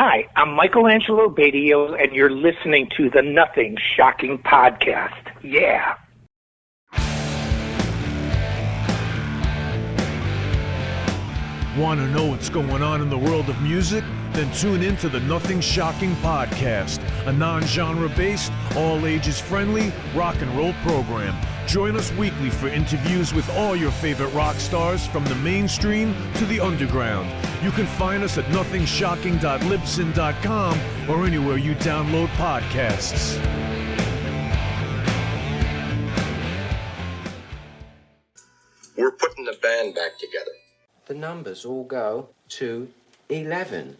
Hi, I'm Michael Angelo Batio, and you're listening to the Nothing Shocking Podcast. Yeah. Want to know what's going on in the world of music? Then tune in to the Nothing Shocking Podcast, a non-genre based, all-ages friendly rock and roll program. Join us weekly for interviews with all your favorite rock stars from the mainstream to the underground. You can find us at nothingshocking.libsyn.com or anywhere you download podcasts. We're putting the band back together. The numbers all go to 11.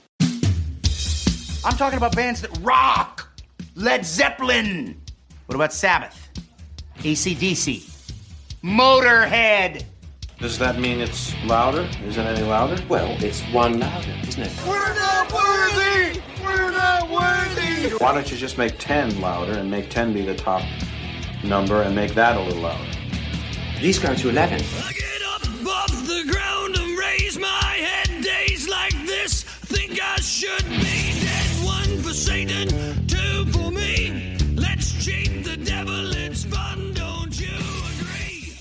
I'm talking about bands that rock. Led Zeppelin. What about Sabbath? AC/DC. Motorhead. Does that mean it's louder? Is it any louder? Well, it's one louder, isn't it? We're not worthy! We're not worthy! Why don't you just make 10 louder and make 10 be the top number and make that a little louder? These go to 11. I get up off the ground and raise my head. Days like this, think I should be dead. One for Satan, two for me. Let's cheat the devil, it's fun, don't you agree?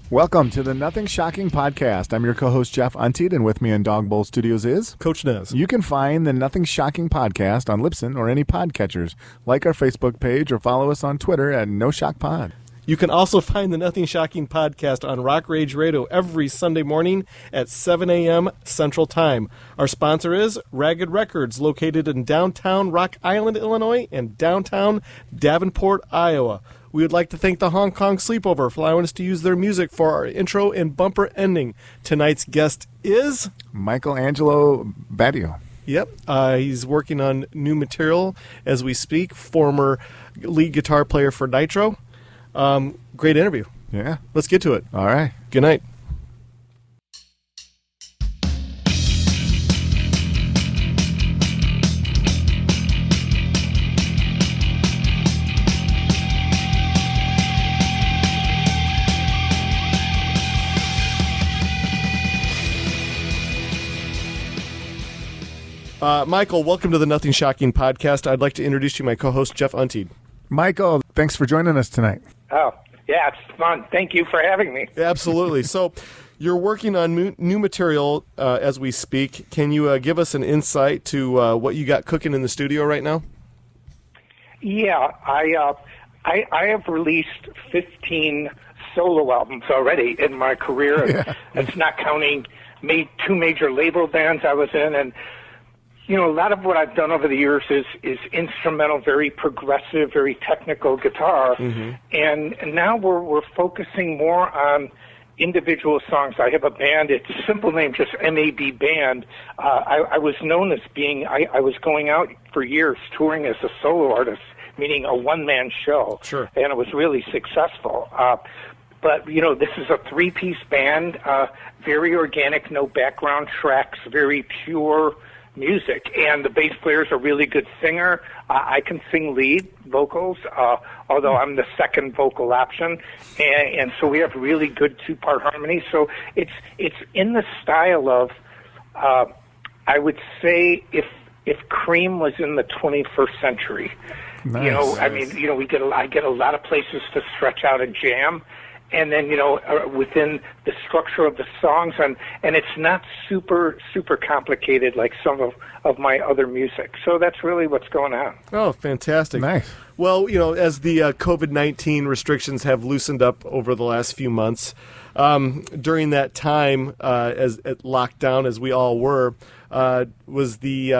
Welcome to the Nothing Shocking Podcast. I'm your co-host, Jeff Untied, and with me in Dog Bowl Studios is Coach Nez. You can find the Nothing Shocking Podcast on Libsyn or any podcatchers. Like our Facebook page or follow us on Twitter at NoShockPod. You can also find the Nothing Shocking Podcast on Rock Rage Radio every Sunday morning at 7 a.m. Central Time. Our sponsor is Ragged Records, located in downtown Rock Island, Illinois, and downtown Davenport, Iowa. We would like to thank the Hong Kong Sleepover for allowing us to use their music for our intro and bumper ending. Tonight's guest is Michael Angelo Batio. Yep, he's working on new material as we speak, former lead guitar player for Nitro. Great interview. Yeah. Let's get to it. All right. Good night. Michael, welcome to the Nothing Shocking Podcast. I'd like to introduce you my co-host, Jeff Untied. Michael, thanks for joining us tonight. Oh, yeah, it's fun. Thank you for having me. Absolutely. So you're working on new material as we speak. Can you give us an insight to what you got cooking in the studio right now? Yeah, I have released 15 solo albums already in my career. Yeah. It's not counting two major label bands I was in, and you know, a lot of what I've done over the years is instrumental, very progressive, very technical guitar, and now we're focusing more on individual songs. I have a band; it's a simple name, just M.A.C.E band. I was known as being I was going out for years touring as a solo artist, meaning a one-man show, Sure. and it was really successful. But you know, this is a three-piece band, very organic, no background tracks, very pure music, and the bass player's a really good singer. I can sing lead vocals, although I'm the second vocal option, and so we have really good two-part harmony. So it's in the style of, I would say, if Cream was in the 21st century. Nice. You know, I mean, you know, I get a lot of places to stretch out and jam. And then, you know, within the structure of the songs, and it's not super complicated like some of my other music. So that's really what's going on. Oh, fantastic. Nice. Well, you know, as the COVID-19 restrictions have loosened up over the last few months, during that time, as at lockdown, as we all were, was the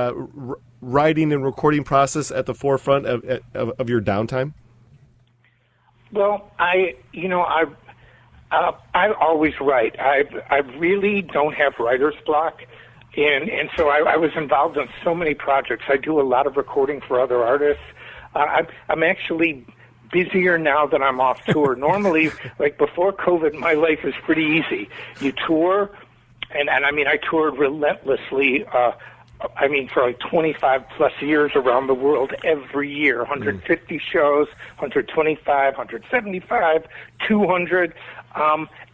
writing and recording process at the forefront of your downtime? Well, I always write. I really don't have writer's block, and so I was involved in so many projects. I do a lot of recording for other artists. I'm actually busier now that I'm off tour. Normally, like before COVID, my life was pretty easy. You tour, and I mean, I toured relentlessly. For like 25 plus years around the world every year, 150 shows, 125, 175, 200.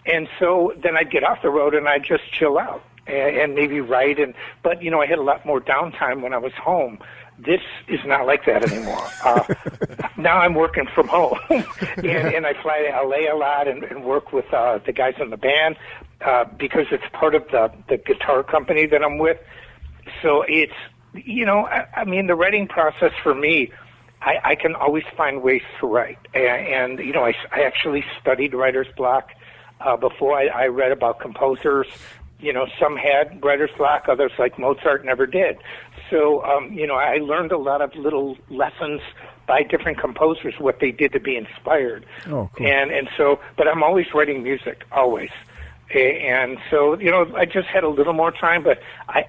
And so then I'd get off the road and I'd just chill out. and maybe write. But I had a lot more downtime when I was home. This is not like that anymore. Now I'm working from home, and I fly to LA a lot and work with the guys in the band because it's part of the guitar company that I'm with. So it's, the writing process for me, I can always find ways to write. And I actually studied writer's block before I read about composers. Some had writer's block, others like Mozart never did. So, I learned a lot of little lessons by different composers, what they did to be inspired. Oh, cool. And so, but I'm always writing music, always. And so, I just had a little more time, but I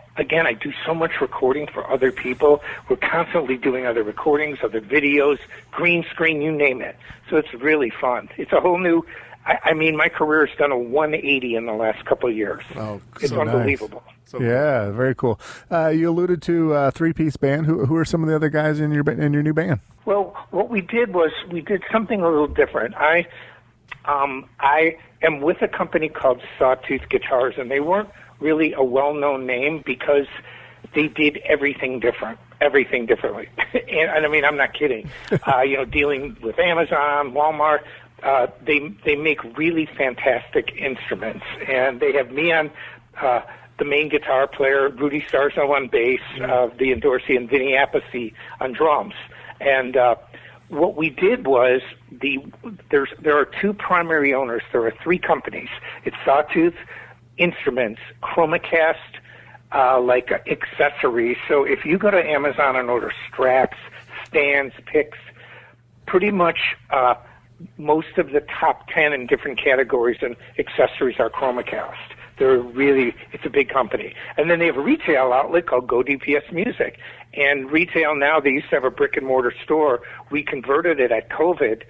do so much recording for other people. We're constantly doing other recordings, other videos, green screen, you name it. So it's really fun. It's a whole new, my career has done a 180 in the last couple of years. Oh, it's so unbelievable. Nice. So yeah, very cool. You alluded to a three-piece band. Who are some of the other guys in your new band? Well, what we did was we did something a little different. I am with a company called Sawtooth Guitars, and they weren't really a well-known name because they did everything differently. and I'm not kidding. Dealing with Amazon, Walmart, they make really fantastic instruments, and they have me on the main guitar player, Rudy Starzo on bass, the Endorsi and Vinny Appice on drums. And what we did was there are two primary owners. There are three companies. It's Sawtooth Instruments, ChromaCast, like accessories. So if you go to Amazon and order straps, stands, picks, pretty much most of the top 10 in different categories and accessories are ChromaCast. It's a big company. And then they have a retail outlet called Go DPS Music. And retail now, they used to have a brick and mortar store. We converted it at COVID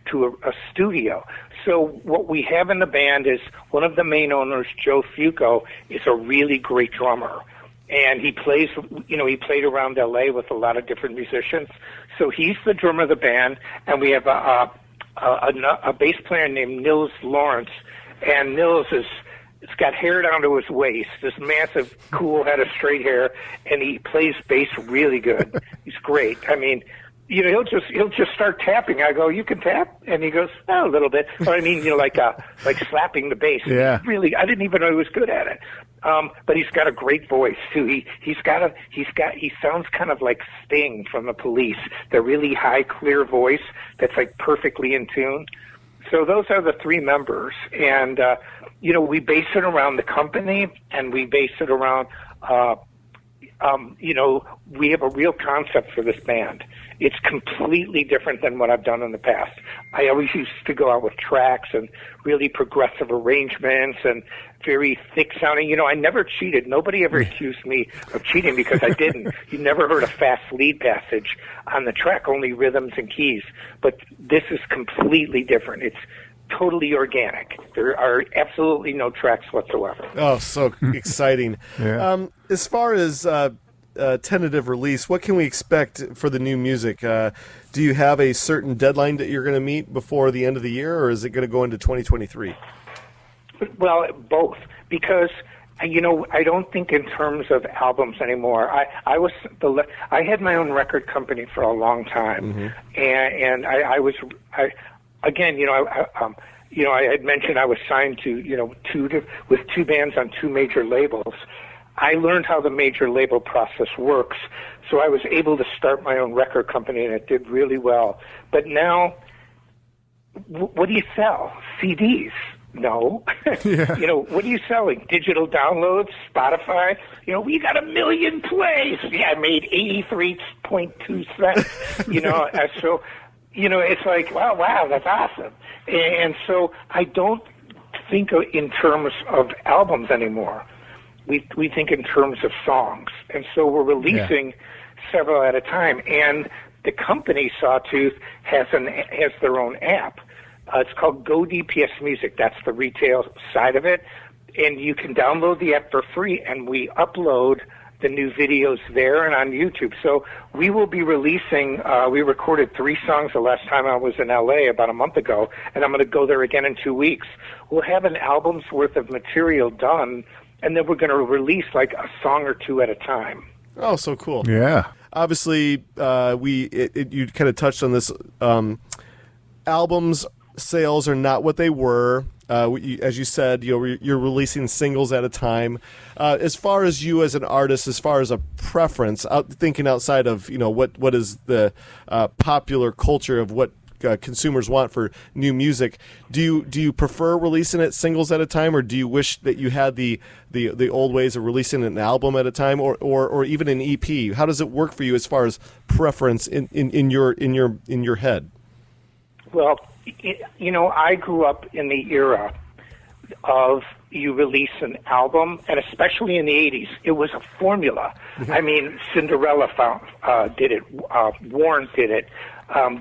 to a studio. So what we have in the band is one of the main owners, Joe Fuco, is a really great drummer. And he plays, he played around LA with a lot of different musicians. So he's the drummer of the band. And we have a bass player named Nils Lawrence. And Nils it's got hair down to his waist, this massive, cool head of straight hair, and he plays bass really good. He's great. He'll just start tapping. I go, "You can tap?" And he goes, "Oh, a little bit." But like slapping the bass. Yeah. Really, I didn't even know he was good at it. But he's got a great voice too. He sounds kind of like Sting from the Police. The really high, clear voice that's like perfectly in tune. So those are the three members, and we base it around the company, and we base it around, we have a real concept for this band. It's completely different than what I've done in the past. I always used to go out with tracks and really progressive arrangements and very thick sounding. I never cheated. Nobody ever accused me of cheating because I didn't. You never heard a fast lead passage on the track, only rhythms and keys. But this is completely different. It's totally organic. There are absolutely no tracks whatsoever. Oh, so exciting. Yeah. As far as tentative release, what can we expect for the new music? Do you have a certain deadline that you're going to meet before the end of the year, or is it going to go into 2023? Well, both, because I don't think in terms of albums anymore. I had my own record company for a long time, and I had mentioned I was signed to with two bands on two major labels. I learned how the major label process works, so I was able to start my own record company, and it did really well. But now, what do you sell? CDs? No. Yeah. What are you selling? Digital downloads? Spotify? We got 1 million plays. Yeah, I made 83.2 cents. So, it's like, wow, that's awesome. And so I don't think in terms of albums anymore. We think in terms of songs. And so we're releasing several at a time. And the company, Sawtooth, has their own app. It's called Go DPS Music. That's the retail side of it. And you can download the app for free, and we upload the new videos there and on YouTube. So we will be releasing, we recorded 3 songs the last time I was in LA about a month ago, and I'm going to go there again in 2 weeks. We'll have an album's worth of material done and then we're going to release like a song or two at a time. Oh, so cool. Yeah. Obviously, you kind of touched on this. Albums sales are not what they were. As you said, you're releasing singles at a time. As far as you as an artist, as far as a preference, thinking outside of what is the popular culture of what consumers want for new music, do you prefer releasing it singles at a time, or do you wish that you had the old ways of releasing an album at a time, or even an EP? How does it work for you as far as preference in your head? Well, I grew up in the era of you release an album, and especially in the 80s, it was a formula. I mean, Cinderella did it, Warren did it,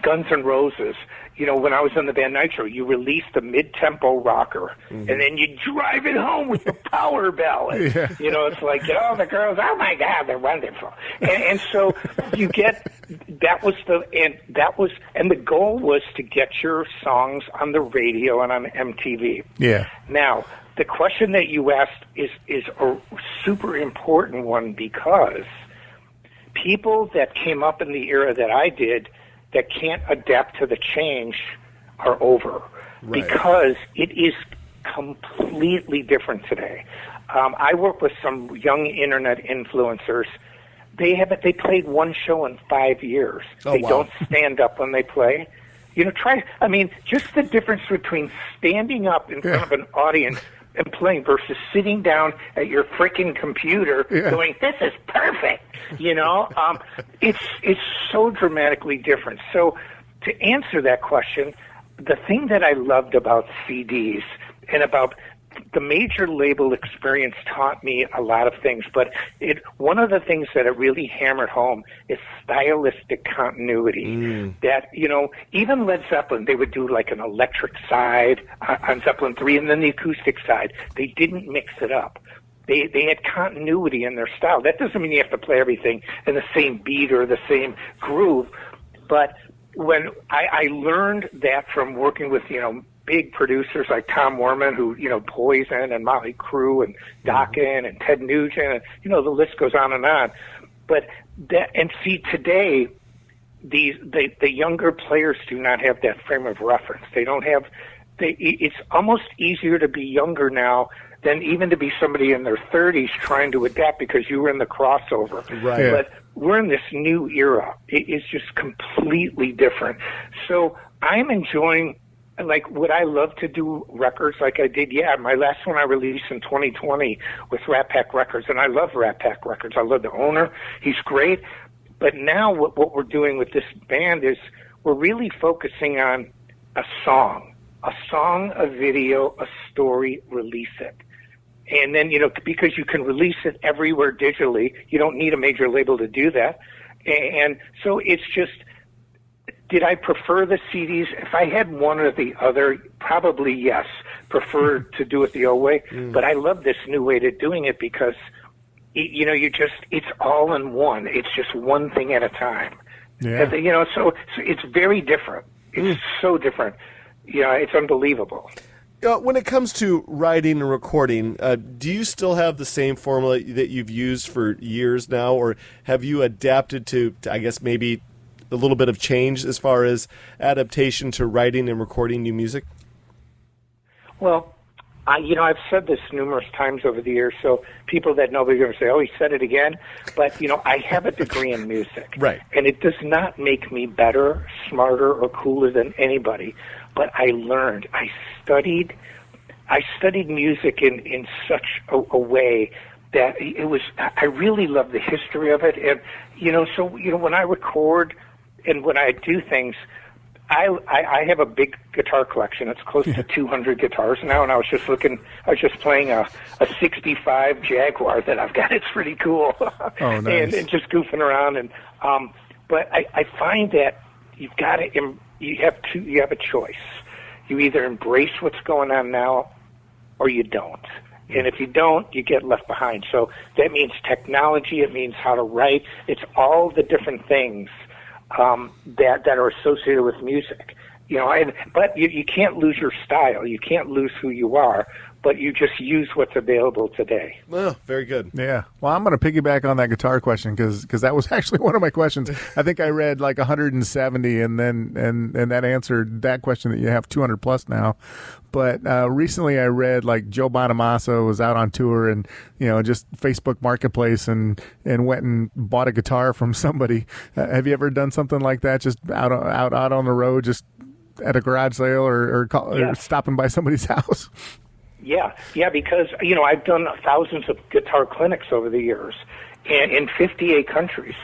Guns N' Roses. When I was in the band Nitro, you released a mid-tempo rocker, and then you drive it home with the power ballad. Yeah. It's like, the girls, oh my God, they're wonderful. And so you get, and the goal was to get your songs on the radio and on MTV. Yeah. Now, the question that you asked is a super important one, because people that came up in the era that I did that can't adapt to the change are over. Right. Because it is completely different today. I work with some young internet influencers. They played one show in 5 years. They don't stand up when they play. Just the difference between standing up in front of an audience and playing versus sitting down at your freaking computer going, this is perfect. It's so dramatically different. So to answer that question, the thing that I loved about CDs and about the major label experience taught me a lot of things, but one of the things that it really hammered home is stylistic continuity. That, even Led Zeppelin, they would do like an electric side on Zeppelin 3 and then the acoustic side. They didn't mix it up. They had continuity in their style. That doesn't mean you have to play everything in the same beat or the same groove, but when I learned that from working with, big producers like Tom Werman, who, Poison and Motley Crue and Dokken and Ted Nugent, and, the list goes on and on. But today, the younger players do not have that frame of reference. They don't have, it's almost easier to be younger now than even to be somebody in their 30s trying to adapt because you were in the crossover. Right. But we're in this new era. It is just completely different. So I'm enjoying, like, would I love to do records like I did? Yeah, my last one I released in 2020 with Rat Pack Records, and I love Rat Pack Records. I love the owner. He's great. But now what we're doing with this band is we're really focusing on a song, a video, a story, release it. And then, because you can release it everywhere digitally, you don't need a major label to do that. And so it's just, did I prefer the CDs? If I had one or the other, probably yes. Prefer to do it the old way. But I love this new way to doing it because, it's all in one. It's just one thing at a time. Yeah. And, so it's very different. It's so different. It's unbelievable. When it comes to writing and recording, do you still have the same formula that you've used for years now, or have you adapted to I guess, maybe a little bit of change as far as adaptation to writing and recording new music? Well, I've said this numerous times over the years, so people that know me are going to say, oh, he said it again. But, I have a degree in music. Right. And it does not make me better, smarter, or cooler than anybody. But I learned. I studied music in such a way that I really love the history of it. And, so, when I record and when I do things, I have a big guitar collection. It's close to 200 guitars now, and I was just playing a 65 Jaguar that I've got. It's pretty cool. Oh, nice. and just goofing around. And but I find that you have a choice. You either embrace what's going on now, or you don't. And if you don't, you get left behind. So that means technology. It means how to write. It's all the different things that are associated with music, but you can't lose your style. You can't lose who you are. but you just use what's available today. Oh, very good. Yeah. Well, I'm going to piggyback on that guitar question because that was actually one of my questions. I think I read like 170, and that answered that question that you have 200 plus now. But recently I read like Joe Bonamassa was out on tour and, just Facebook Marketplace and went and bought a guitar from somebody. Have you ever done something like that? Just out on the road, just at a garage sale or stopping by somebody's house? Yeah, because, I've done thousands of guitar clinics over the years and in 58 countries.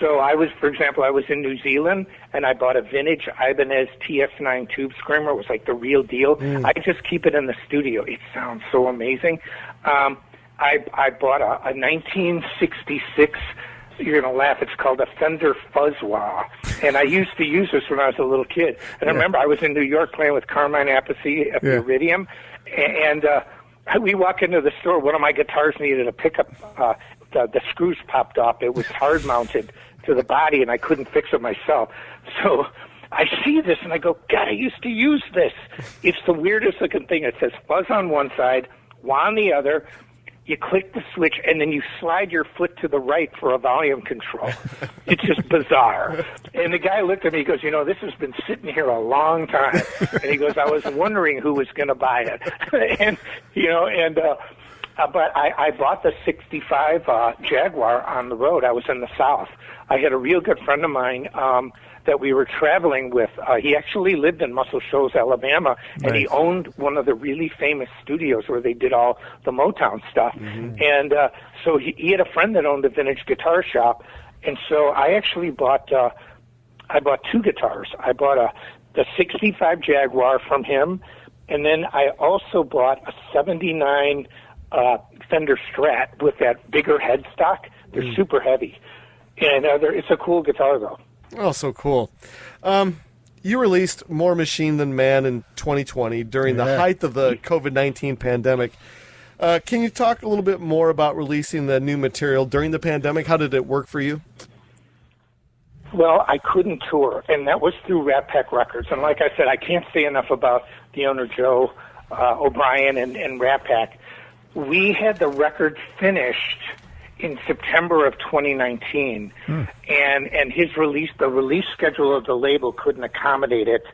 So for example, I was in New Zealand and I bought a vintage Ibanez TS9 tube screamer. It was like the real deal. I just keep it in the studio. It sounds so amazing. I bought a 1966, you're going to laugh, it's called a Fender Fuzzwah. And I used to use this when I was a little kid. And I remember I was in New York playing with Carmine Appice at the Iridium. And we walk into the store. One of my guitars needed a pickup. The screws popped off. It was hard mounted to the body, and I couldn't fix it myself. So I see this, and I go, God, I used to use this. It's the weirdest looking thing. It says fuzz on one side, wah on the other. You click the switch, and then you slide your foot to the right for a volume control. It's just bizarre. And the guy looked at me, he goes, this has been sitting here a long time. And he goes, I was wondering who was going to buy it. But I bought the 65 Jaguar on the road. I was in the South. I had a real good friend of mine that we were traveling with. He actually lived in Muscle Shoals, Alabama, and he owned one of the really famous studios where they did all the Motown stuff. And so he had a friend that owned a vintage guitar shop, and so I actually bought two guitars. I bought the 65 Jaguar from him, and then I also bought a 79 Fender Strat with that bigger headstock. They're super heavy, and it's a cool guitar, though. Oh, so cool. You released More Machine Than Man in 2020 during the height of the COVID-19 pandemic. Can you talk a little bit more about releasing the new material during the pandemic? How did it work for you? Well, I couldn't tour, and that was through Rat Pack Records. And like I said, I can't say enough about the owner, Joe O'Brien, and Rat Pack. We had the record finished in September of 2019, and his the release schedule of the label couldn't accommodate it.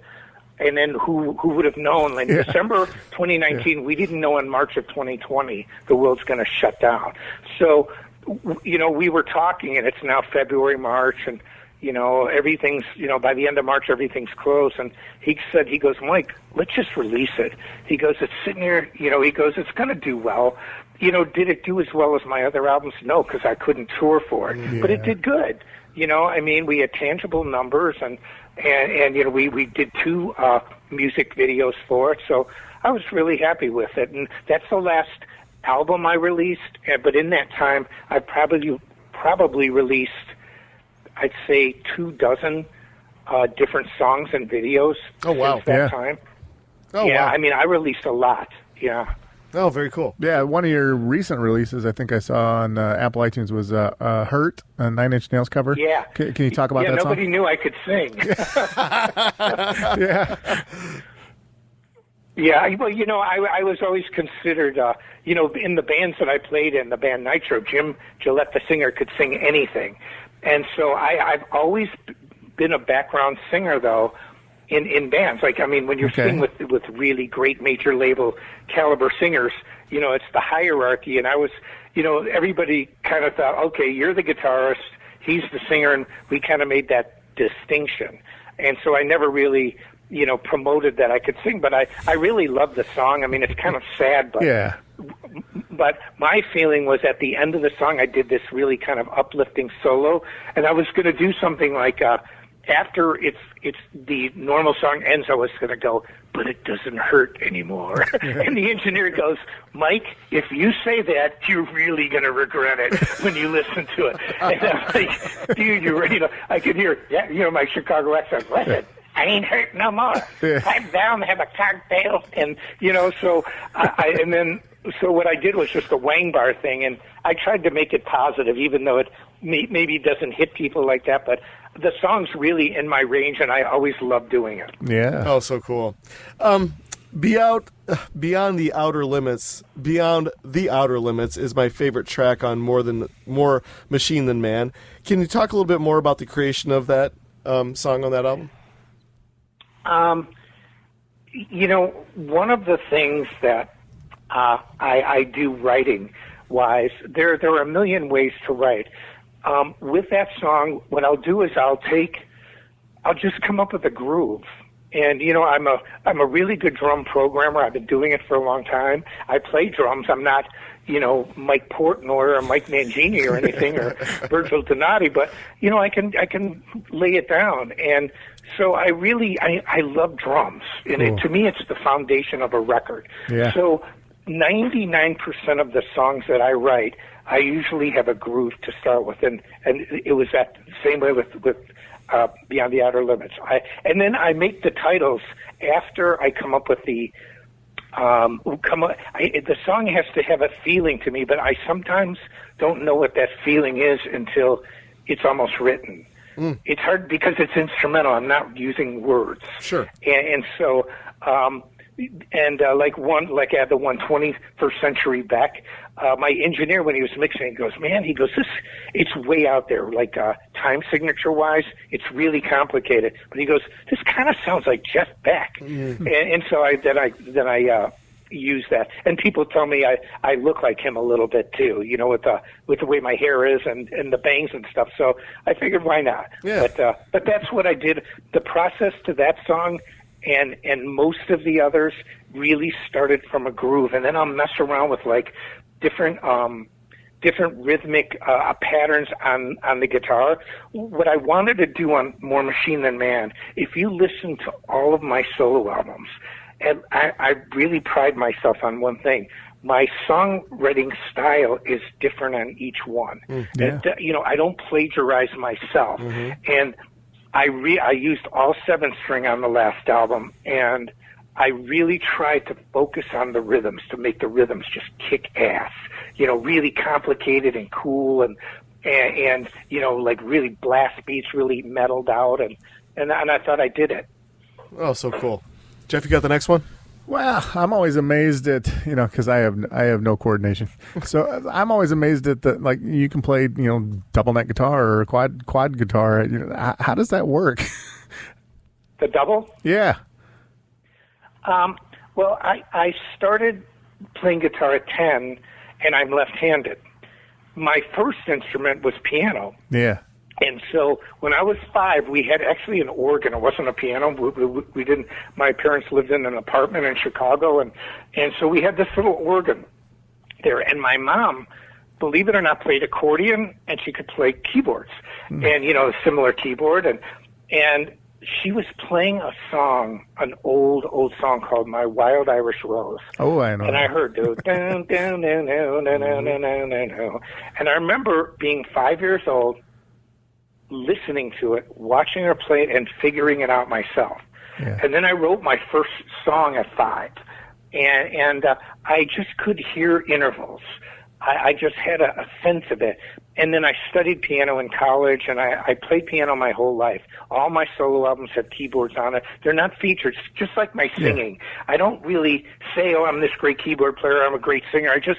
And then who would have known? In December 2019, we didn't know in March of 2020 the world's going to shut down. So, we were talking, and it's now February, March, and everything's, by the end of March, everything's closed. And he goes, Mike, let's just release it. He goes, it's sitting here, he goes, it's going to do well. Did it do as well as my other albums? No, because I couldn't tour for it. But it did good. We had tangible numbers, and we did two music videos for it. So I was really happy with it. And that's the last album I released. But in that time, I probably released, I'd say 24 different songs and videos since that time. Oh, wow. I released a lot. Yeah. Oh, very cool. Yeah, one of your recent releases, I think I saw on Apple iTunes, was Hurt, a Nine Inch Nails cover. Yeah. Can you talk about that song? Nobody knew I could sing. Yeah. Yeah, well, I was always considered, in the bands that I played in, the band Nitro, Jim Gillette, the singer, could sing anything. And so I've always been a background singer, though, in bands. When you're singing with really great major label caliber singers, it's the hierarchy. And I was, everybody kind of thought, okay, you're the guitarist, he's the singer, and we kind of made that distinction. And so I never really, promoted that I could sing, but I really love the song. It's kind of sad, but But my feeling was at the end of the song, I did this really kind of uplifting solo, and I was going to do something like after it's the normal song ends, I was going to go, but it doesn't hurt anymore. And the engineer goes, Mike, if you say that, you're really going to regret it when you listen to it. And I'm like, dude, you're ready to, I could hear, my Chicago accent, listen. I ain't hurt no more. Pipe down, have a cocktail, and so what I did was just a wang bar thing, and I tried to make it positive, even though it maybe doesn't hit people like that. But the song's really in my range, and I always love doing it. Yeah. Oh, so cool. Beyond the Outer Limits is my favorite track on More Machine Than Man. Can you talk a little bit more about the creation of that song on that album? One of the things that I do writing-wise, there are a million ways to write. With that song, what I'll do is I'll just come up with a groove. And, I'm a really good drum programmer. I've been doing it for a long time. I play drums. I'm not, Mike Portnoy or Mike Mangini or anything or Virgil Donati, but, I can lay it down. And so I love drums. And to me, it's the foundation of a record. Yeah. So 99% of the songs that I write, I usually have a groove to start with. And it was that same way with Beyond the Outer Limits. And then I make the titles after I come up with the song has to have a feeling to me, but I sometimes don't know what that feeling is until it's almost written. It's hard because it's instrumental. I'm not using words. Sure. And so like I had the 21st Century Beck. My engineer, when he was mixing, goes, it's way out there, like time signature wise, it's really complicated. But he goes, this kind of sounds like Jeff Beck. And so I use that. And people tell me I look like him a little bit too, with the way my hair is and the bangs and stuff. So I figured, why not? Yeah. But that's what I did. The process to that song and most of the others really started from a groove, and then I'll mess around with like different rhythmic patterns on the guitar. What I wanted to do on More Machine Than Man, if you listen to all of my solo albums, and I really pride myself on one thing. My songwriting style is different on each one. And, I don't plagiarize myself. And I used all 7-string on the last album, and I really tried to focus on the rhythms to make the rhythms just kick ass. Really complicated and cool and like really blast beats, really metaled out, and I thought I did it. Oh, so cool. Jeff, you got the next one? Well, I'm always amazed at, because I have no coordination. So I'm always amazed at like you can play, double neck guitar or quad guitar. How does that work? The double? Yeah. Well, I started playing guitar at 10, and I'm left-handed. My first instrument was piano. Yeah. And so when I was 5, we had actually an organ. It wasn't a piano. We didn't. My parents lived in an apartment in Chicago, and so we had this little organ there. And my mom, believe it or not, played accordion, and she could play keyboards, and a similar keyboard, and she was playing a song, an old song called "My Wild Irish Rose." Oh, I know. And I heard down, down, down, down, down, down, down, down. And I remember being 5 years old, listening to it, watching her play it, and figuring it out myself. Yeah. And then I wrote my first song at 5, and I just could hear intervals. I just had a sense of it. And then I studied piano in college, and I played piano my whole life. All my solo albums have keyboards on it. They're not featured, just like my singing. Yeah. I don't really say, I'm this great keyboard player, I'm a great singer. I just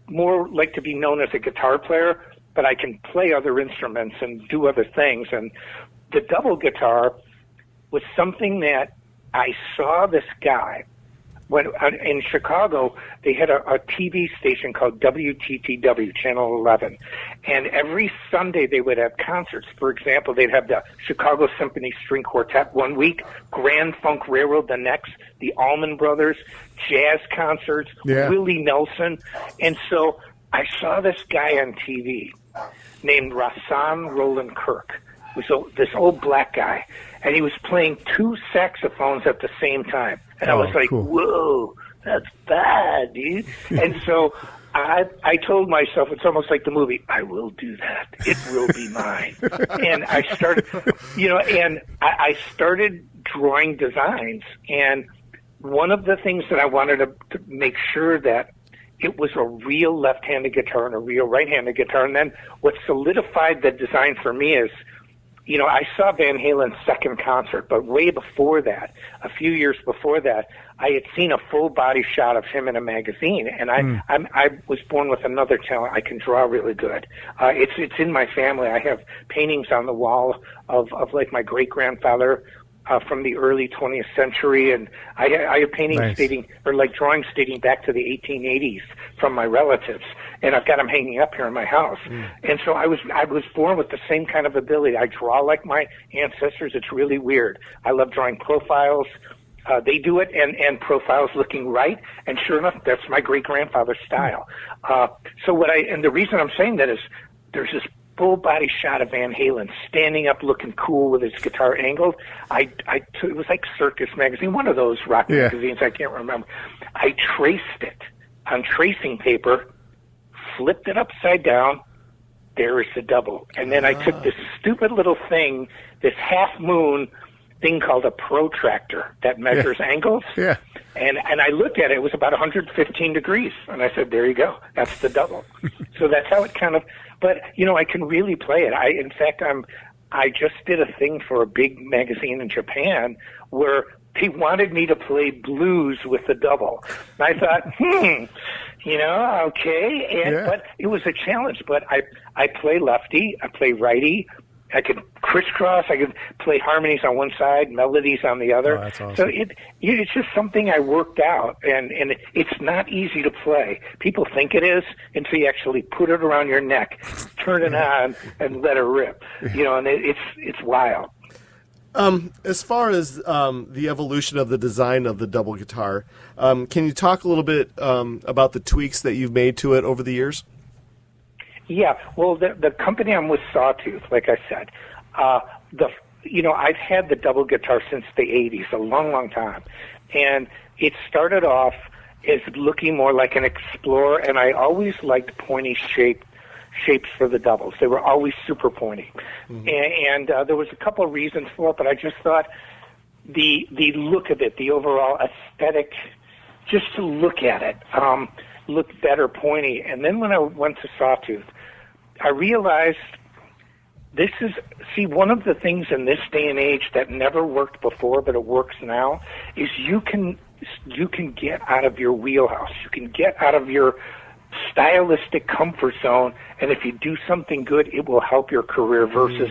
more like to be known as a guitar player, but I can play other instruments and do other things. And the double guitar was something that I saw this guy. When in Chicago, they had a TV station called WTTW, Channel 11. And every Sunday they would have concerts. For example, they'd have the Chicago Symphony String Quartet one week, Grand Funk Railroad the next, the Allman Brothers, jazz concerts, Willie Nelson. And so I saw this guy on TV named Rahsaan Roland Kirk. It was this old black guy, and he was playing 2 saxophones at the same time. And I was like, cool. Whoa, that's bad, dude. And so I told myself, it's almost like the movie, I will do that. It will be mine. And I started, I started drawing designs. And one of the things that I wanted to make sure that it was a real left-handed guitar and a real right-handed guitar. And then what solidified the design for me is I saw Van Halen's second concert, but way before that, a few years before that, I had seen a full body shot of him in a magazine, and I was born with another talent. I can draw really good. It's in my family. I have paintings on the wall of like my great grandfather from the early 20th century, and I have paintings drawings dating back to the 1880s from my relatives, and I've got them hanging up here in my house. And so I was born with the same kind of ability. I draw like my ancestors. It's really weird. I love drawing profiles. They do it, and profiles looking right, and sure enough, that's my great-grandfather's style. And the reason I'm saying that is there's this full-body shot of Van Halen standing up looking cool with his guitar angled. It was like Circus Magazine, one of those rock magazines, I can't remember. I traced it on tracing paper, flipped it upside down, there is the double. And then I took this stupid little thing, this half-moon thing called a protractor that measures angles. Yeah. And I looked at it. It was about 115 degrees. And I said, there you go. That's the double. So that's how it kind of, but, I can really play it. In fact, I just did a thing for a big magazine in Japan where they wanted me to play blues with the double. And I thought, okay. But it was a challenge. But I play lefty. I play righty. I could crisscross. I could play harmonies on one side, melodies on the other. Oh, that's awesome. So it's just something I worked out, and it's not easy to play. People think it is until you actually put it around your neck, turn it on, and let it rip. And it's wild. As far as the evolution of the design of the double guitar, can you talk a little bit about the tweaks that you've made to it over the years? Yeah, well, the company I'm with, Sawtooth, like I said, I've had the double guitar since the 80s, a long, long time. And it started off as looking more like an Explorer, and I always liked pointy shapes for the doubles. They were always super pointy. Mm-hmm. And there was a couple of reasons for it, but I just thought the look of it, the overall aesthetic, just to look at it, looked better pointy. And then when I went to Sawtooth, I realized one of the things in this day and age that never worked before, but it works now, is you can get out of your wheelhouse. You can get out of your stylistic comfort zone, and if you do something good, it will help your career versus,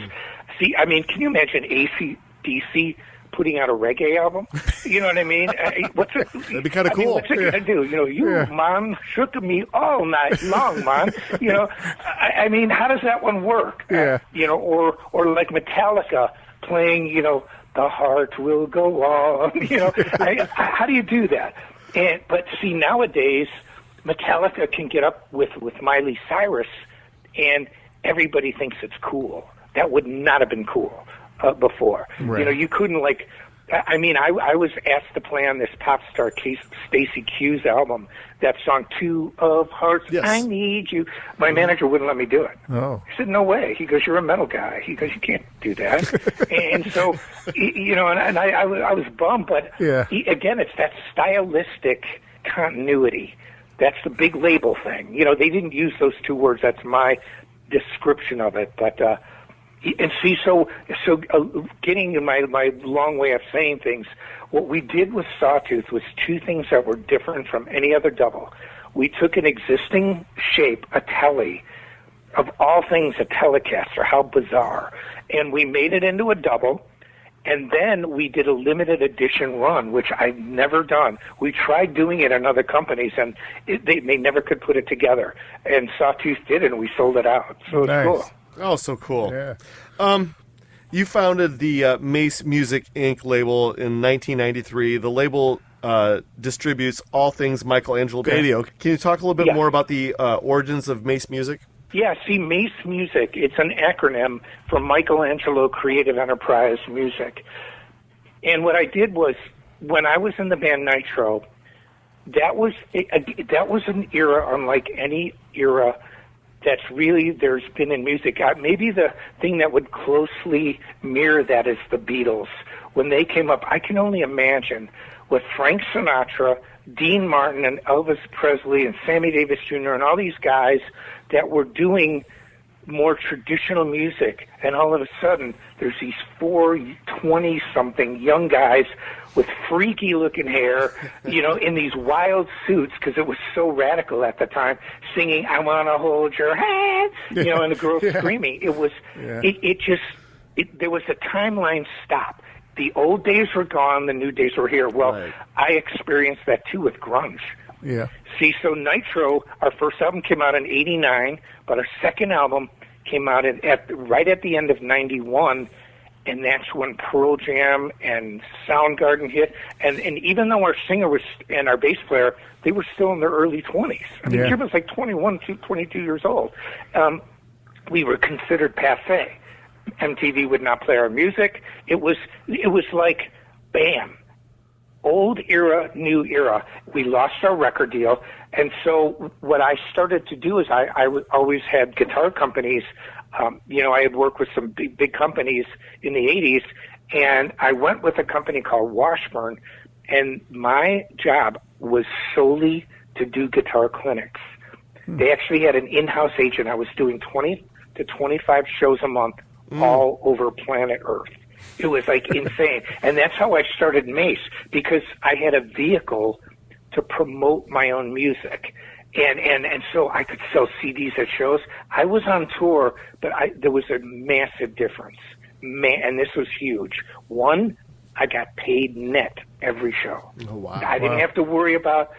can you imagine AC/DC putting out a reggae album? You know what I mean? That'd be kind of cool. What's it going to do? Man, shook me all night long, man. How does that one work? Yeah. Or like Metallica playing, The Heart Will Go On. How do you do that? But nowadays, Metallica can get up with Miley Cyrus, and everybody thinks it's cool. That would not have been cool before. Right. You couldn't I was asked to play on this pop star Stacy Q's album, that song, Two of Hearts, yes. I Need You. My manager wouldn't let me do it. Oh. He said, no way. He goes, you're a metal guy. He goes, you can't do that. And so, I was bummed, but again, it's that stylistic continuity. That's the big label thing. They didn't use those two words. That's my description of it. But, getting in my long way of saying things, what we did with Sawtooth was two things that were different from any other double. We took an existing shape, a Tele, of all things a Telecaster, how bizarre, and we made it into a double, and then we did a limited edition run, which I've never done. We tried doing it in other companies, and they never could put it together, and Sawtooth did it, and we sold it out. So nice. It's cool. Oh, so cool. Yeah. You founded the M.A.C.E. Music Inc. label in 1993. The label distributes all things Michael Angelo Batio. Can you talk a little bit more about the origins of M.A.C.E. Music? Yeah, M.A.C.E. Music, it's an acronym for Michael Angelo Creative Enterprise Music. And what I did was, when I was in the band Nitro, that was an era unlike any era that's really there's been in music. Maybe the thing that would closely mirror that is the Beatles. When they came up, I can only imagine with Frank Sinatra, Dean Martin, and Elvis Presley, and Sammy Davis Jr., and all these guys that were doing more traditional music, and all of a sudden there's these 4 20-something young guys with freaky-looking hair, in these wild suits, because it was so radical at the time, singing "I Want to Hold Your Hand," and the girls screaming. It was, there was a timeline stop. The old days were gone, the new days were here. Well, right. I experienced that too with grunge. Yeah. See, so Nitro, our first album came out in '89, but our second album came out right at the end of '91, and that's when Pearl Jam and Soundgarden hit. And even though our singer was and our bass player, they were still in their early 20s. I mean, Jim was like 21, 22 years old. We were considered passé. MTV would not play our music. It was like, bam. Old era, new era. We lost our record deal, and so what I started to do is I always had guitar companies. I had worked with some big companies in the 80s, and I went with a company called Washburn, and my job was solely to do guitar clinics. They actually had an in-house agent. I was doing 20 to 25 shows a month all over planet Earth. It was like insane. And that's how I started M.A.C.E, because I had a vehicle to promote my own music. And so I could sell CDs at shows. I was on tour, but there was a massive difference. And this was huge. One, I got paid net every show. Oh, wow. I didn't have to worry about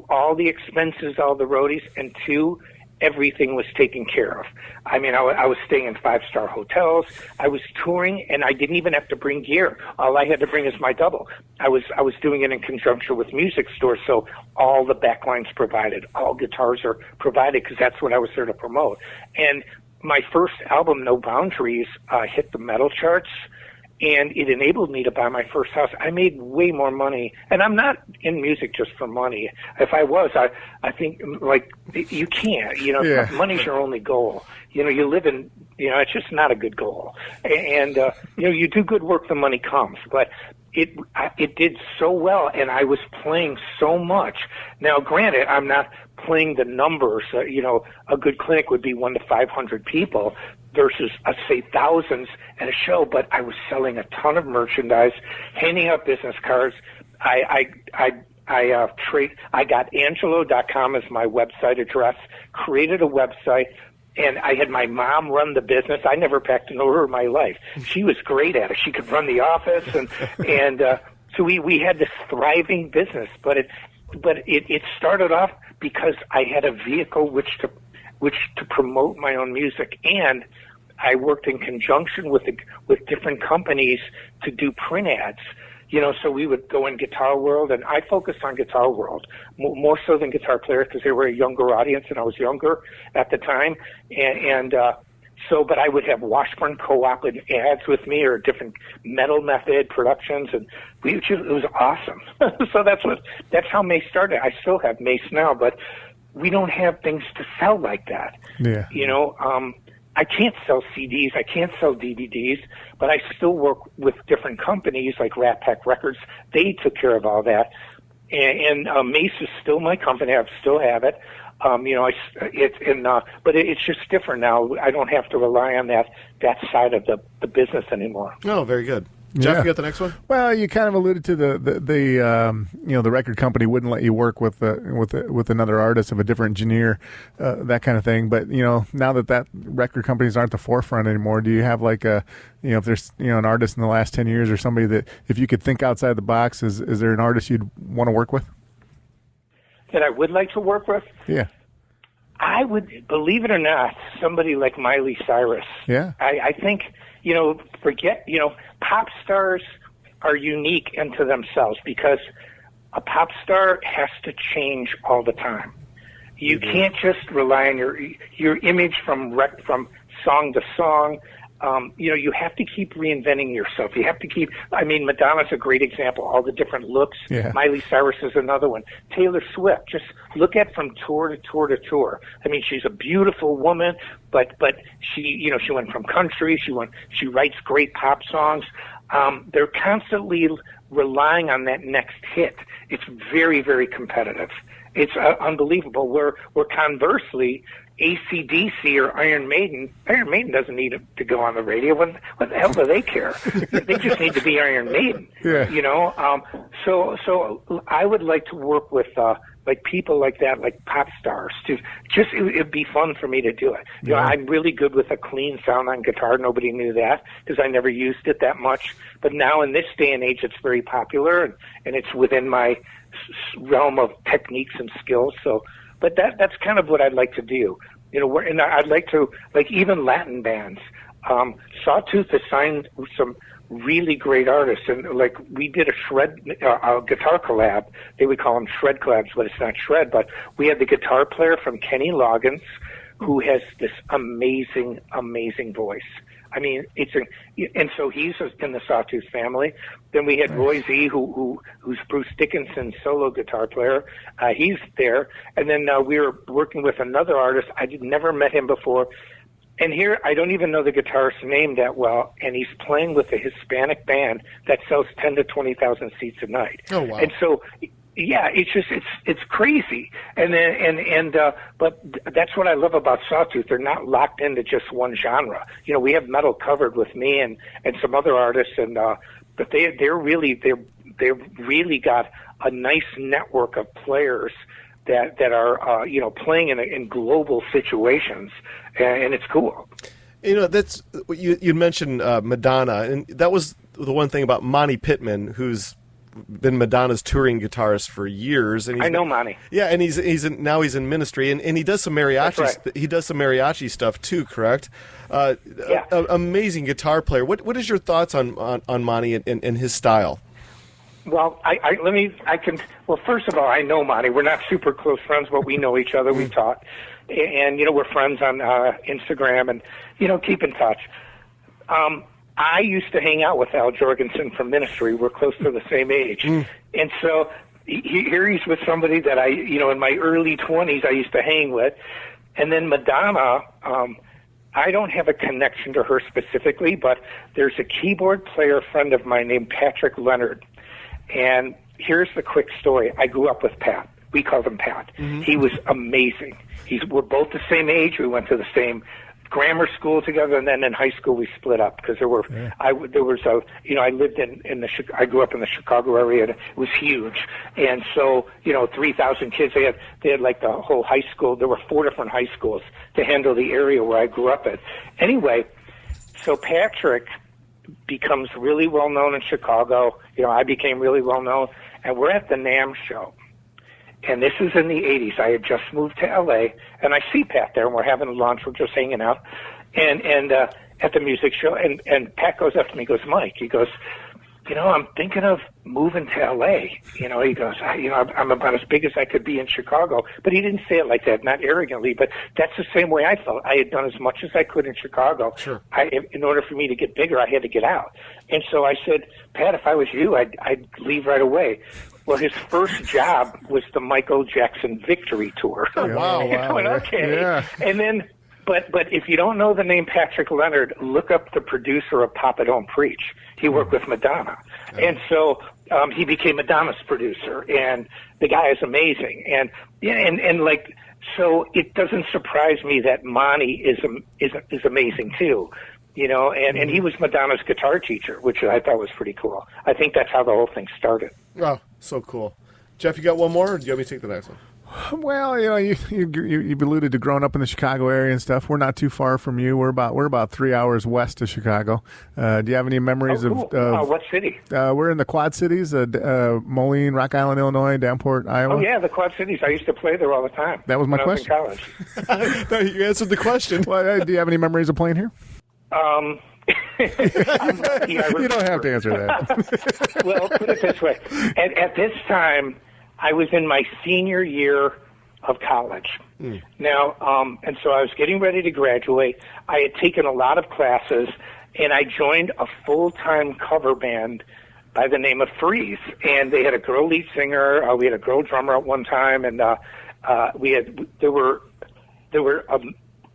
all the expenses, all the roadies. And two, everything was taken care of. I mean, I was staying in 5-star hotels. I was touring, and I didn't even have to bring gear. All I had to bring is my double. I was doing it in conjunction with music stores, so all the backlines provided, all guitars are provided, because that's what I was there to promote. And my first album, No Boundaries, hit the metal charts, and it enabled me to buy my first house. I made way more money, and I'm not in music just for money. If I was, I think, like, you can't, money's your only goal. You live in, it's just not a good goal. And, you do good work, the money comes. But it did so well, and I was playing so much. Now, granted, I'm not playing the numbers. A good clinic would be 1 to 500 people versus, say, thousands at a show. But I was selling a ton of merchandise, handing out business cards. I got Angelo.com as my website address, created a website, and I had my mom run the business. I never packed an order in my life. She was great at it. She could run the office, and so we had this thriving business. But it started off because I had a vehicle which to promote my own music, and I worked in conjunction with different companies to do print ads. So we would go in Guitar World, and I focused on Guitar World more so than Guitar Players, because they were a younger audience, and I was younger at the time. But I would have Washburn co-op ads with me, or different Metal Method productions, and it was awesome. So that's how M.A.C.E started. I still have M.A.C.E now, but we don't have things to sell like that. Yeah. I can't sell CDs, I can't sell DVDs, but I still work with different companies like Rat Pack Records. They took care of all that. And M.A.C.E is still my company. I still have it. But it's just different now. I don't have to rely on that side of the business anymore. Oh, very good. Jeff, you got the next one? Well, you kind of alluded to the record company wouldn't let you work with another artist of a different genre, that kind of thing. But now that record companies aren't the forefront anymore, do you have like if there's an artist in the last 10 years or somebody that, if you could think outside the box, is there an artist you'd want to work with? That I would like to work with? Yeah. I would, believe it or not, somebody like Miley Cyrus. Yeah. I think, pop stars are unique into themselves, because a pop star has to change all the time. You can't just rely on your image from song to song. You have to keep reinventing yourself. You have to keep, Madonna's a great example, all the different looks. Yeah. Miley Cyrus is another one. Taylor Swift, just look at from tour to tour to tour. She's a beautiful woman, but she went from country, she writes great pop songs. They're constantly relying on that next hit. It's very, very competitive. It's unbelievable. Where conversely, AC/DC or Iron Maiden doesn't need to go on the radio. What the hell do they care? They just need to be Iron Maiden. Yeah. You know. So I would like to work with like people like that, like pop stars. It'd be fun for me to do it. You know, I'm really good with a clean sound on guitar. Nobody knew that because I never used it that much. But now in this day and age, it's very popular, and it's within my realm of techniques and skills. So, but that's kind of what I'd like to do. You know, and I'd like to, like, even Latin bands. Sawtooth has signed some really great artists, and like we did a guitar collab. They would call them shred collabs, but it's not shred. But we had the guitar player from Kenny Loggins, who has this amazing voice. I mean, and so he's in the Sawtooth family. Then we had Roy Z, who's Bruce Dickinson's solo guitar player. He's there. And then we were working with another artist. I never met him before. And here, I don't even know the guitarist's name that well, and he's playing with a Hispanic band that sells 10 to 20,000 seats a night. Oh, wow. And so, yeah, it's crazy. But that's what I love about Sawtooth. They're not locked into just one genre. You know, we have metal covered with me and some other artists, but they've really got a nice network of players that are you know, playing in global situations, and it's cool. You know, that's you mentioned Madonna, and that was the one thing about Monty Pittman, who's been Madonna's touring guitarist for years. And I know Monty. Yeah, and now he's in ministry, and he does some mariachi. Right. He does some mariachi stuff too, correct? Yeah. Amazing guitar player. What is your thoughts on Monty and his style? Well, well, first of all, I know Monty. We're not super close friends, but we know each other. We talk, and you know, we're friends on Instagram, and you know, keep in touch. I used to hang out with Al Jorgensen from Ministry. We're close to the same age, and so here he's with somebody that you know, in my early 20s I used to hang with, and then Madonna. I don't have a connection to her specifically, but there's a keyboard player friend of mine named Patrick Leonard. And here's the quick story. I grew up with Pat. We called him Pat. Mm-hmm. He was amazing. We're both the same age. We went to the same grammar school together, and then in high school we split up because I lived I grew up in the Chicago area, and it was huge. And so, you know, 3,000 kids. They had like the whole high school. There were 4 different high schools to handle the area where I grew up at. Anyway, so Patrick becomes really well known in Chicago. You know, I became really well known, and we're at the NAMM show. And this is in the 80s. I had just moved to L.A., and I see Pat there, and we're having lunch. We're just hanging out, and at the music show. And Pat goes up to me, he goes, Mike, he goes, you know, I'm thinking of moving to L.A. You know, he goes, I'm about as big as I could be in Chicago. But he didn't say it like that, not arrogantly, but that's the same way I felt. I had done as much as I could in Chicago. Sure. In order for me to get bigger, I had to get out. And so I said, Pat, if I was you, I'd leave right away. Well, his first job was the Michael Jackson Victory Tour. Oh, wow. Okay. Yeah. And then, but if you don't know the name Patrick Leonard, look up the producer of Papa Don't Preach. He worked with Madonna. And so he became Madonna's producer, and the guy is amazing. And like, so it doesn't surprise me that Monty is amazing too. You know, and he was Madonna's guitar teacher, which I thought was pretty cool. I think that's how the whole thing started. Oh, so cool. Jeff, you got one more, or do you want me to take the next one? Well, you know, you've alluded to growing up in the Chicago area and stuff. We're not too far from you. We're about 3 hours west of Chicago. Do you have any memories of what city? We're in the Quad Cities, Moline, Rock Island, Illinois, Downport, Iowa. Oh yeah, the Quad Cities. I used to play there all the time. That was my question. I was in college. No, you answered the question. Well, do you have any memories of playing here? You don't have to answer that. Well, put it this way. At this time, I was in my senior year of college. Now, and so I was getting ready to graduate. I had taken a lot of classes, and I joined a full-time cover band by the name of Freeze. And they had a girl lead singer. We had a girl drummer at one time, and there were a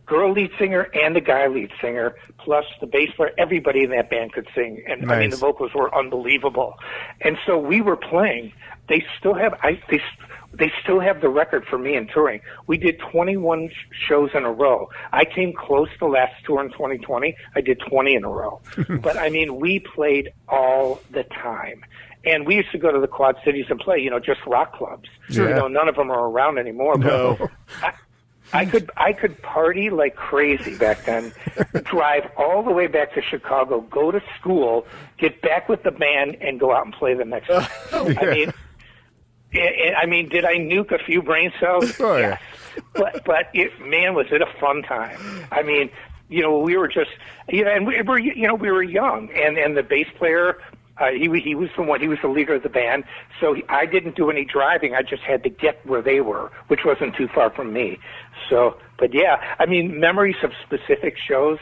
girl lead singer and a guy lead singer, plus the bass player. Everybody in that band could sing, and nice. I mean, the vocals were unbelievable. And so we were playing. They still have they still have the record for me in touring. We did 21 shows in a row. I came close to last tour in 2020. I did 20 in a row. But, I mean, we played all the time. And we used to go to the Quad Cities and play, just rock clubs. Sure. None of them are around anymore. No. But I could party like crazy back then, drive all the way back to Chicago, go to school, get back with the band, and go out and play the next night. I mean, did I nuke a few brain cells? Oh, yes. But man, was it a fun time. I mean, we were just, and we were young, and the bass player, he was the leader of the band, so I didn't do any driving. I just had to get where they were, which wasn't too far from me. So, but yeah, I mean, memories of specific shows,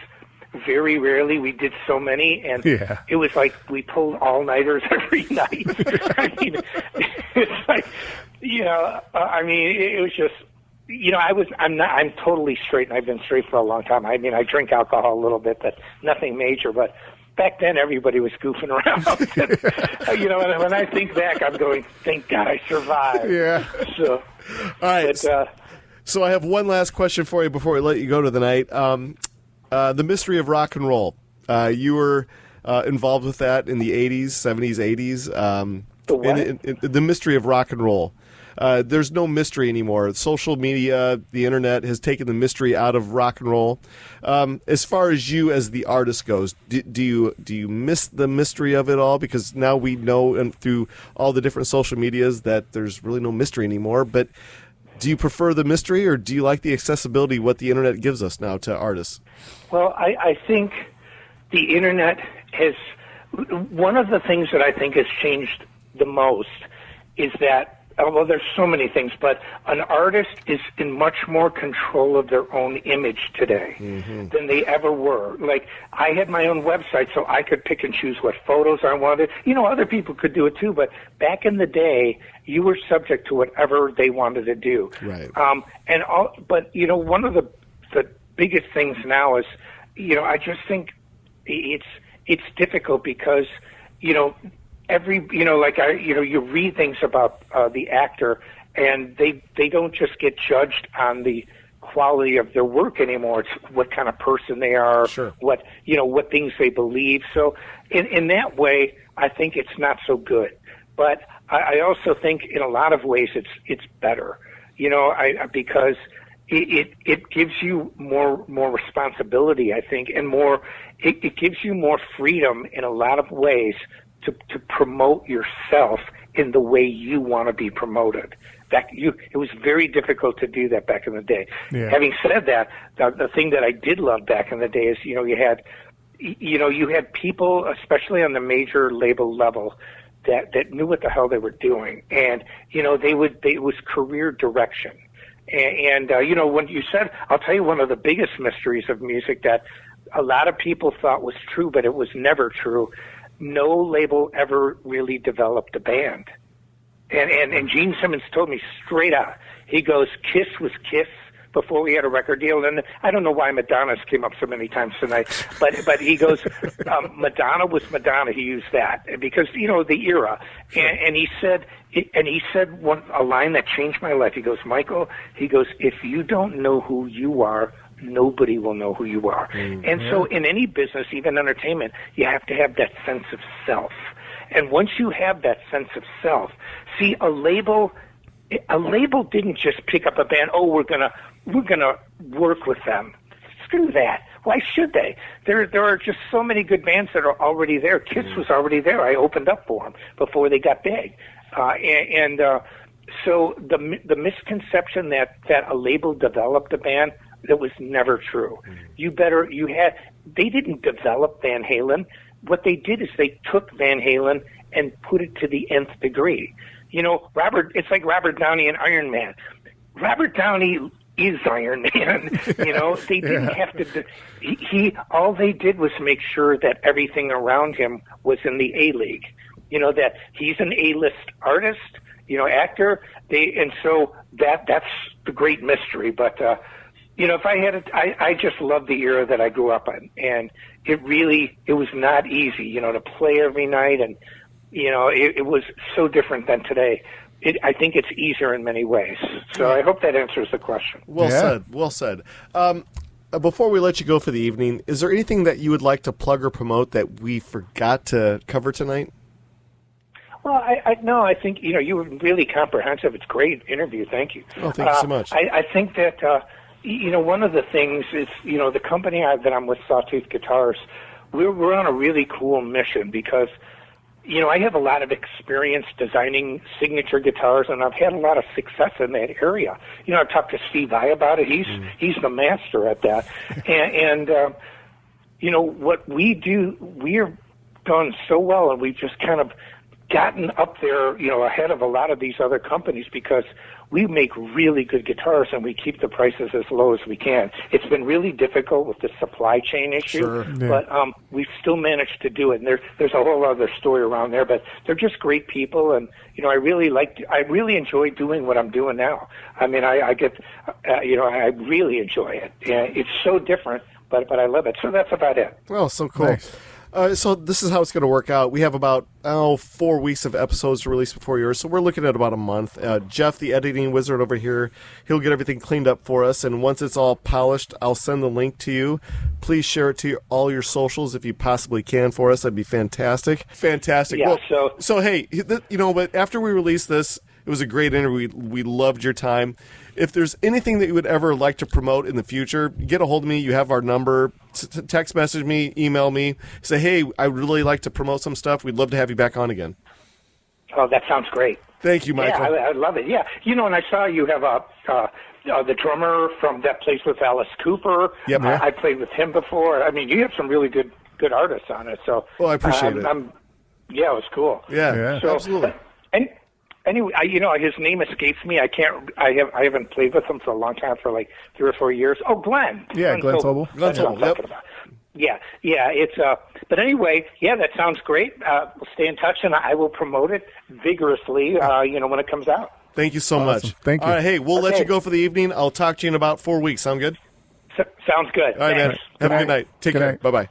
very rarely. We did so many, and it was like we pulled all-nighters every night. I mean, it's like, I mean, it was just, I'm totally straight, and I've been straight for a long time. I mean, I drink alcohol a little bit, but nothing major, but back then, everybody was goofing around. And when I think back, I'm going, thank God I survived. Yeah. So, all right. But, so I have one last question for you before we let you go to the night. The mystery of rock and roll. You were involved with that in the 80s, 70s, 80s. The what? The mystery of rock and roll. There's no mystery anymore. Social media, the internet has taken the mystery out of rock and roll. As far as you as the artist goes, do you miss the mystery of it all? Because now we know, and through all the different social medias, that there's really no mystery anymore. But do you prefer the mystery, or do you like the accessibility what the internet gives us now to artists? Well, I think the internet has, one of the things that I think has changed the most is that, well, there's so many things, but an artist is in much more control of their own image today than they ever were. Like, I had my own website, so I could pick and choose what photos I wanted. Other people could do it too, but back in the day, you were subject to whatever they wanted to do. Right. But one of the biggest things now is, I just think it's difficult because, you read things about the actor, and they don't just get judged on the quality of their work anymore. It's what kind of person they are, what things they believe. So in that way, I think it's not so good. But I also think in a lot of ways it's better, because it gives you more responsibility, I think, and it gives you more freedom in a lot of ways to promote yourself in the way you want to be promoted. It was very difficult to do that back in the day. Yeah. Having said that, the thing that I did love back in the day is, you had people, especially on the major label level, that knew what the hell they were doing, and it was career direction. And when you said, I'll tell you one of the biggest mysteries of music that a lot of people thought was true, but it was never true. No label ever really developed a band. And Gene Simmons told me straight out, he goes, Kiss was Kiss before we had a record deal. And I don't know why Madonna's came up so many times tonight, but he goes, Madonna was Madonna. He used that because, the era. And he said a line that changed my life. He goes, Michael, if you don't know who you are, nobody will know who you are. And so in any business, even entertainment, you have to have that sense of self. And once you have that sense of self, see, a label didn't just pick up a band, we're gonna work with them. Screw that. Why should they? There are just so many good bands that are already there. Kiss was already there. I opened up for them before they got big. So the misconception that a label developed a band, that was never true. They didn't develop Van Halen. What they did is they took Van Halen and put it to the nth degree. It's like Robert Downey and Iron Man. Robert Downey is Iron Man. They didn't have to. All they did was make sure that everything around him was in the A league. That he's an A-list artist, actor. And so that's the great mystery. But if I had it, I just love the era that I grew up in, and it was not easy, to play every night, and it was so different than today. I think it's easier in many ways. So I hope that answers the question. Well said. Well said. Before we let you go for the evening, is there anything that you would like to plug or promote that we forgot to cover tonight? Well, no, I think, you were really comprehensive. It's a great interview. Thank you. Oh, thank you so much. I think that, one of the things is, the company that I'm with, Sawtooth Guitars, we're on a really cool mission because, I have a lot of experience designing signature guitars, and I've had a lot of success in that area. I've talked to Steve Vai about it. He's the master at that. and what we do, we're done so well, and we've just kind of gotten up there, ahead of a lot of these other companies because we make really good guitars and we keep the prices as low as we can. It's been really difficult with the supply chain issue, but we've still managed to do it. And there's a whole other story around there, but they're just great people. And, I really enjoy doing what I'm doing now. I mean, I really enjoy it. And it's so different, but I love it. So that's about it. Well, so cool. Nice. So this is how it's going to work out. We have about 4 weeks of episodes to release before yours, so we're looking at about a month. Jeff, the editing wizard over here, he'll get everything cleaned up for us, and once it's all polished, I'll send the link to you. Please share it to all your socials if you possibly can for us. That'd be fantastic. Fantastic. Yeah, well, so hey, but after we release this, it was a great interview. We loved your time. If there's anything that you would ever like to promote in the future, get a hold of me. You have our number. Text message me, email me. Say, hey, I'd really like to promote some stuff. We'd love to have you back on again. Oh, that sounds great. Thank you, Michael. Yeah, I love it. Yeah. And I saw you have the drummer from that plays with Alice Cooper. Yep. I played with him before. I mean, you have some really good artists on it. So, well, I appreciate it. Yeah, it was cool. Yeah, so, absolutely. Anyway, his name escapes me. I haven't played with him for a long time, for like 3 or 4 years. Oh, Glenn. Yeah, Glenn Sobel. Glenn Sobel, yep. Yeah, it's but anyway, that sounds great. We'll stay in touch, and I will promote it vigorously, when it comes out. Thank you so much. Thank you. All right, hey, we'll let you go for the evening. I'll talk to you in about 4 weeks. Sound good? Sounds good. All right, man. Have a good night. Take care. Bye-bye.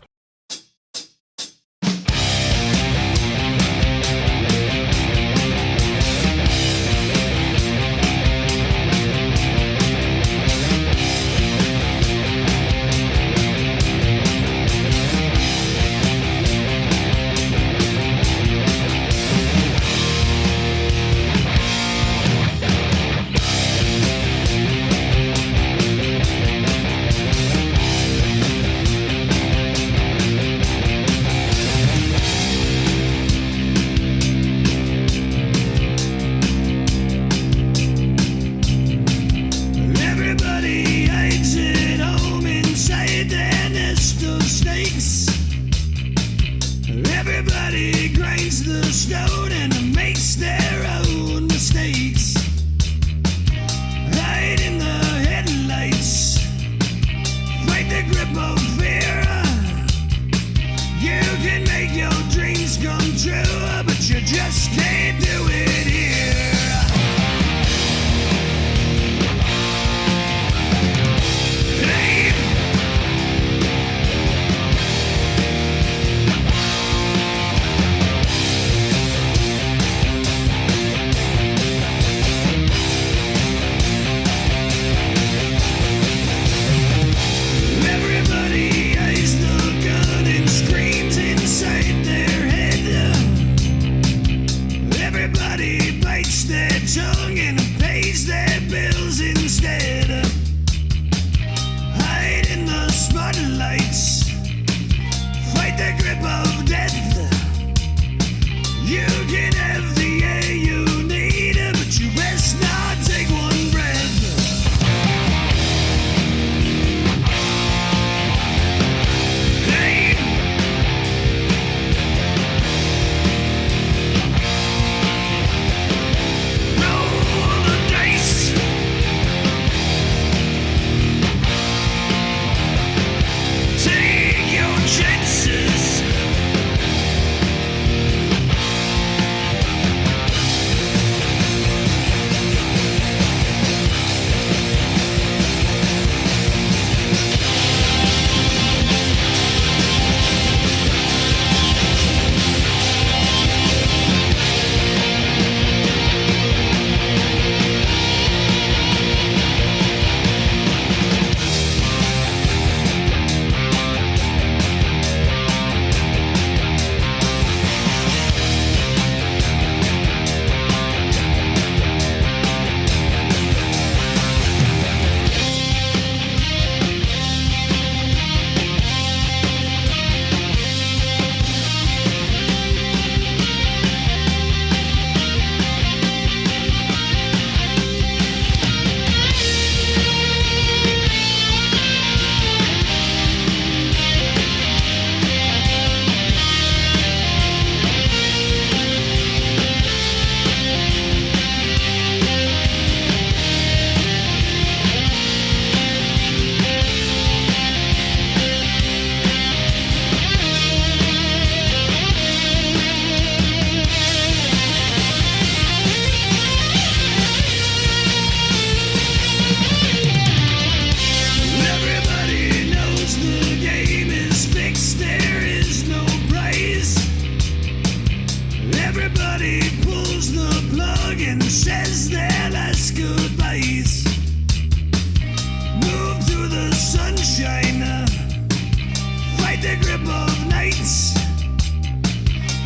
ship of nights.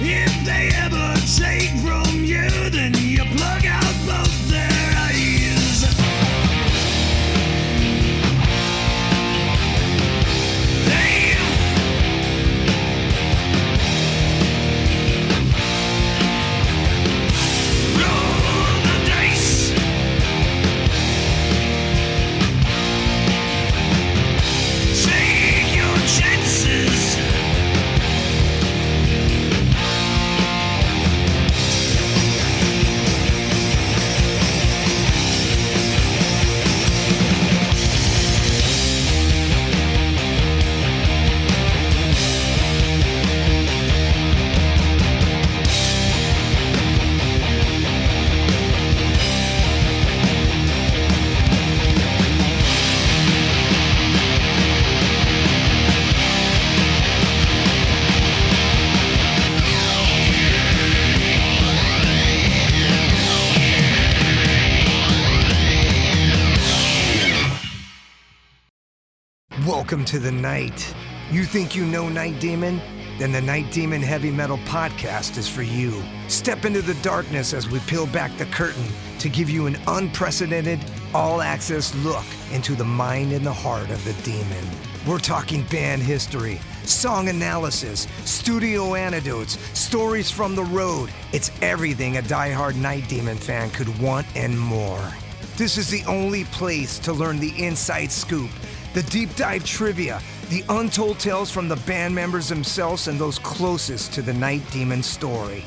If they ever take from you, then you plug out both their eyes. They roll the dice. Take your chances. Welcome to the night. You think you know Night Demon? Then the Night Demon Heavy Metal Podcast is for you. Step into the darkness as we peel back the curtain to give you an unprecedented, all-access look into the mind and the heart of the demon. We're talking band history, song analysis, studio anecdotes, stories from the road. It's everything a diehard Night Demon fan could want and more. This is the only place to learn the inside scoop, the deep dive trivia, the untold tales from the band members themselves and those closest to the Night Demon story.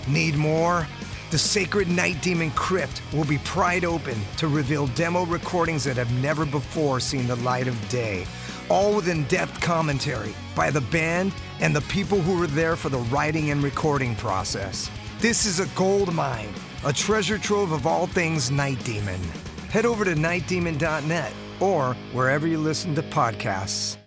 Need more? The Sacred Night Demon Crypt will be pried open to reveal demo recordings that have never before seen the light of day, all with in-depth commentary by the band and the people who were there for the writing and recording process. This is a gold mine, a treasure trove of all things Night Demon. Head over to nightdemon.net or wherever you listen to podcasts.